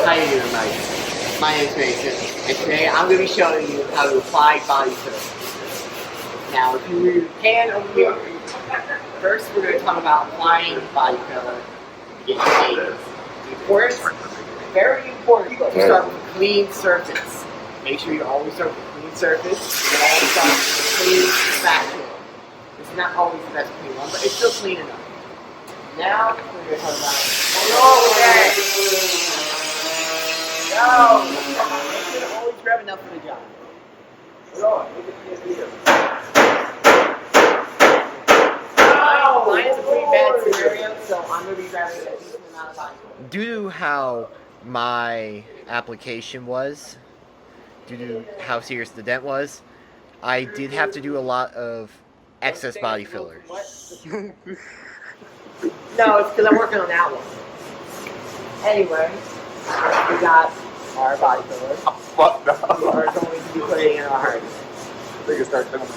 How you doing, Mike? My name is Mason, and today I'm going to be showing you how to apply body filler. Now, if you can over here, first we're going to talk about applying body filler in stages. Important, very important to start with a clean surface. Make sure you always start with a clean surface. You always start with a clean spatula. It's not always the best clean one, but it's still clean enough. Now, we're going to talk about no, you should always grab enough for the job. Mine is a pretty bad scenario, so I'm going to be grabbing a decent amount of body. Due to how my application was, due to how serious the dent was, I did have to do a lot of excess body filler. No, it's because I'm working on that one. Anyway, we got our body filler. Fuck no. We're going to be putting in our heart. They can start filming.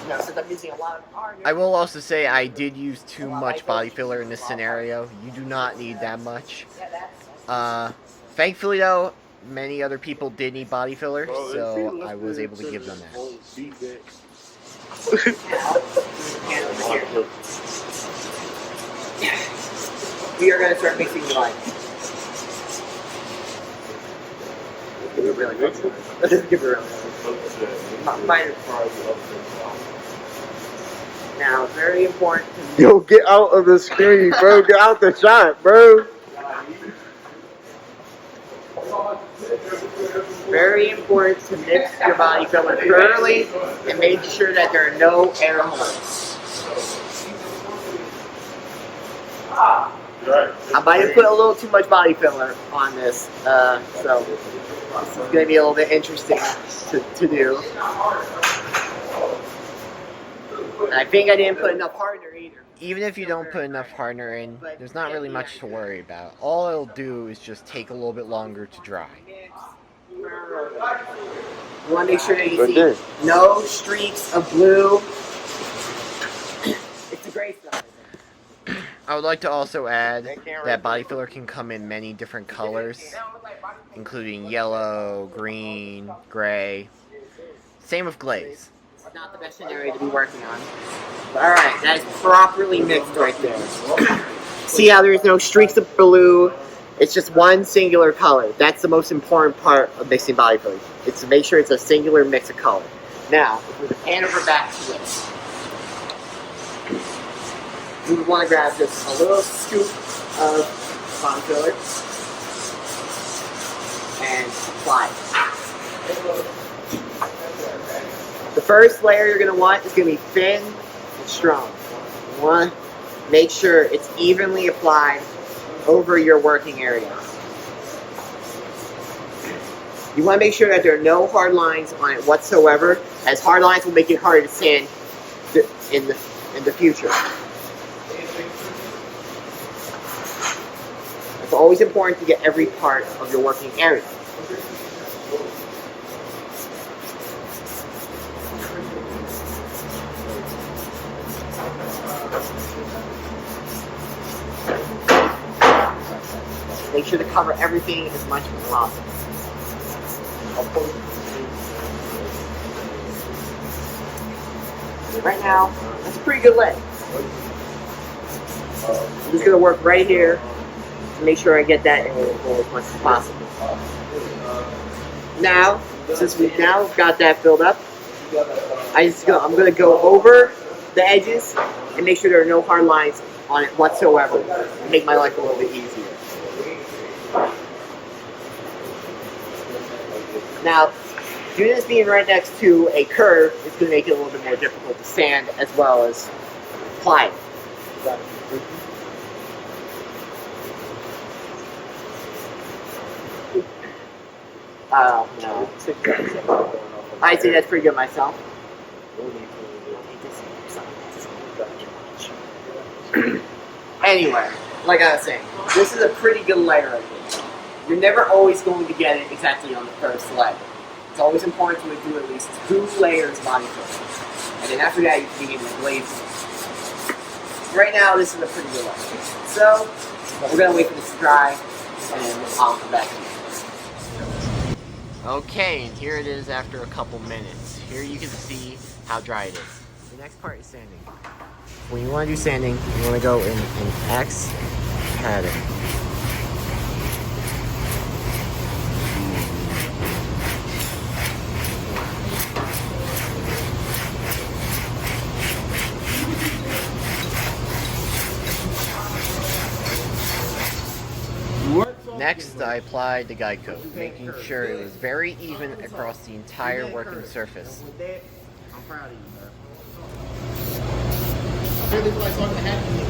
No, since I'm using a lot of our. I will also say I did use too much body filler in this scenario. You do not need that much. Thankfully though, many other people did need body filler, so I was able to give them that. We are going to start mixing the line. Give it really good. Give it really good. Now, very important to Yo, get out of the screen, bro. Get out the shot, bro. Very important to mix your body filler thoroughly and make sure that there are no air holes. I might have put a little too much body filler on this, so this is going to be a little bit interesting to do. And I think I didn't put enough hardener either. Even if you don't put enough hardener in, there's not really much to worry about. All it'll do is just take a little bit longer to dry. You want to make sure that you see no streaks of blue. It's a gray stuff. I would like to also add that body filler can come in many different colors, including yellow, green, gray. Same with glaze. It's not the best scenario to be working on. But alright, that is properly mixed right there. See how there's no streaks of blue? It's just one singular color. That's the most important part of mixing body filler. It's to make sure it's a singular mix of color. Now, if we pan over back to this, we would want to grab just a little scoop of body filler and apply it. The first layer you're going to want is going to be thin and strong. You want to make sure it's evenly applied over your working area. You want to make sure that there are no hard lines on it whatsoever, as hard lines will make it harder to sand in the future. It's always important to get every part of your working area. Make sure to cover everything as much as possible. Right now, that's a pretty good leg. I'm just going to work right here to make sure I get that in as much as possible. Now, since we've now got that filled up, I'm going to go over the edges and make sure there are no hard lines on it whatsoever. And make my life a little bit easier. Now, due to this being right next to a curve, it's going to make it a little bit more difficult to sand as well as apply it. No. I'd say that's pretty good myself. Anyway, like I was saying, this is a pretty good layer right here. You're never always going to get it exactly on the first layer. It's always important to do at least 2 layers of body filler. And then after that, you can begin to glaze it. Right now, this is a pretty good layer. So, we're going to wait for this to dry. and I'll come back to you. Okay, and here it is after a couple minutes. Here you can see how dry it is. The next part is sanding. When you want to do sanding, you want to go in an X pattern. Next, I applied the guide coat, making sure it was very even across the entire working surface. I'm proud of you, bro. I feel this like something happening.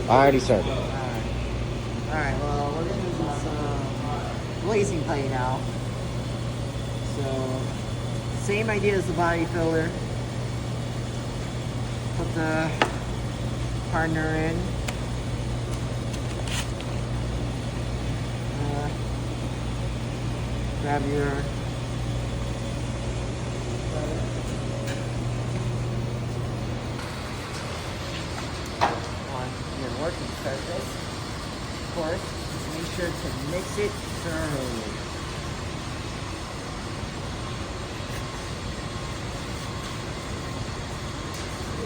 I already started. Alright, well, we're going to do some glazing clay now. So, same idea as the body filler. Put the partner in. Grab your working surface. Of course, just make sure to mix it thoroughly.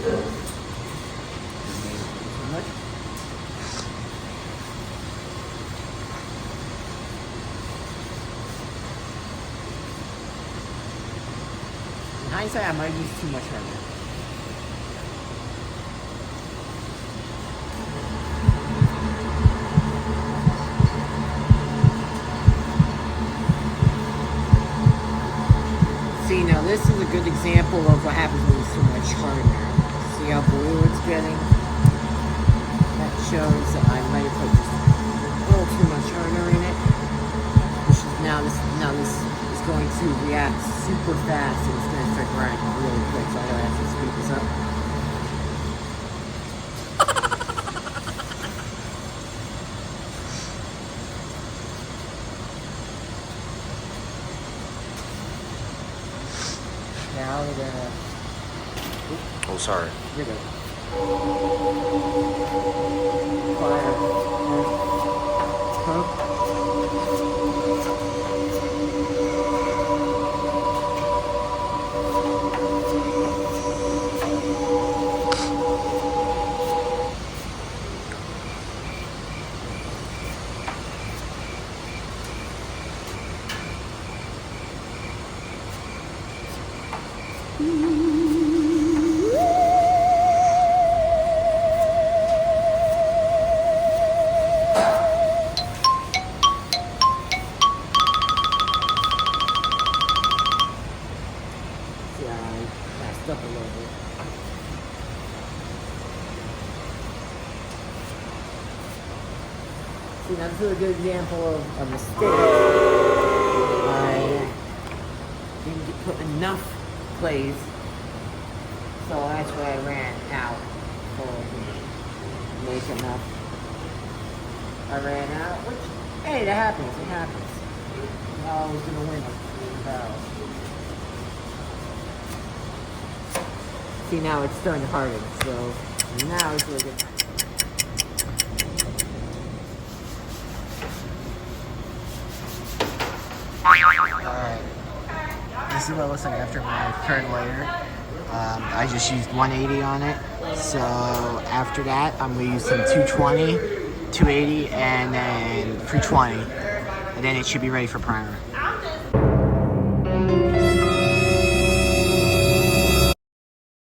Too much? In hindsight, I might use too much right now. See, now this is a good example of what happens when there's too much hardener. See how blue it's getting? That shows that I might have put just a little too much hardener in it. Which is now this is going to react super fast and it's going to start grinding really quick, so I gotta have to speed this up. Now we're gonna. Oh, sorry. You're good. Fire. Cook. Up a little bit. See, now this is a good example of a mistake. I didn't put enough glaze, so that's why I ran out for enough. I ran out, which, hey, that happens, it happens. Now I was gonna win a battle. See, now it's starting to harden, so now it's really good. Alright, this is what it looks like after my current layer. I just used 180 on it, so after that I'm going to use some 220, 280, and then 320, and then it should be ready for primer.